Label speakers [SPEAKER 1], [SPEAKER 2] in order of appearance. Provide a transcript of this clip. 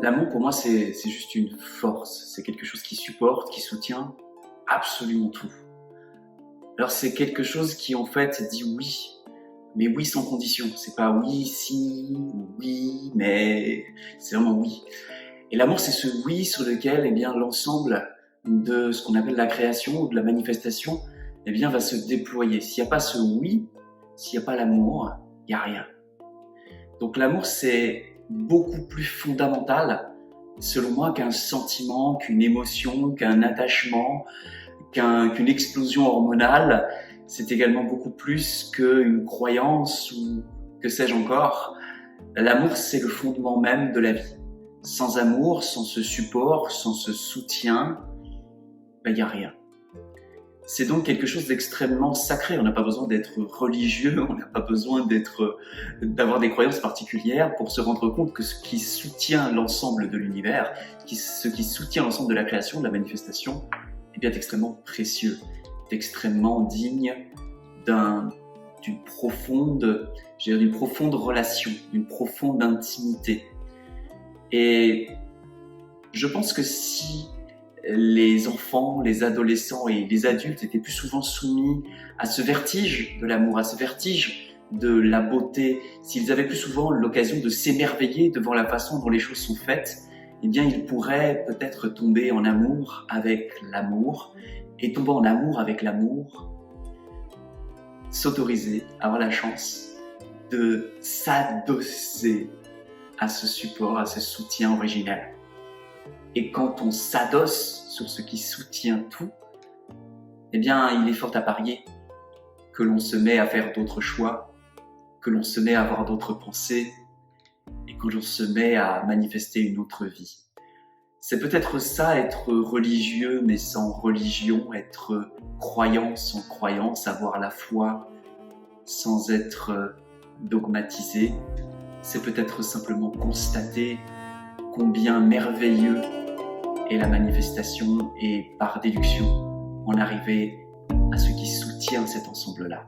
[SPEAKER 1] L'amour, pour moi, c'est juste une force. C'est quelque chose qui supporte, qui soutient absolument tout. Alors, c'est quelque chose qui, en fait, dit oui. Mais oui sans condition. C'est pas oui, si, ou oui, mais c'est vraiment oui. Et l'amour, c'est ce oui sur lequel, l'ensemble de ce qu'on appelle la création ou de la manifestation, va se déployer. S'il n'y a pas ce oui, s'il n'y a pas l'amour, il n'y a rien. Donc l'amour, c'est beaucoup plus fondamental, selon moi, qu'un sentiment, qu'une émotion, qu'un attachement, qu'une explosion hormonale. C'est également beaucoup plus qu'une croyance ou que sais-je encore. L'amour, c'est le fondement même de la vie. Sans amour, sans ce support, sans ce soutien, il n'y a rien. C'est donc quelque chose d'extrêmement sacré. On n'a pas besoin d'être religieux, on n'a pas besoin d'avoir des croyances particulières pour se rendre compte que ce qui soutient l'ensemble de l'univers, ce qui soutient l'ensemble de la création, de la manifestation, est extrêmement précieux, est extrêmement digne d'une profonde relation, d'une profonde intimité. Et je pense que si les enfants, les adolescents et les adultes étaient plus souvent soumis à ce vertige de l'amour, à ce vertige de la beauté, s'ils avaient plus souvent l'occasion de s'émerveiller devant la façon dont les choses sont faites, ils pourraient peut-être tomber en amour avec l'amour, et tombant en amour avec l'amour, s'autoriser, avoir la chance de s'adosser à ce support, à ce soutien originel. Et quand on s'adosse sur ce qui soutient tout, il est fort à parier que l'on se met à faire d'autres choix, que l'on se met à avoir d'autres pensées et que l'on se met à manifester une autre vie. C'est peut-être ça, être religieux mais sans religion, être croyant sans croyance, avoir la foi sans être dogmatisé. C'est peut-être simplement constater combien merveilleux est la manifestation et par déduction en arriver à ce qui soutient cet ensemble-là.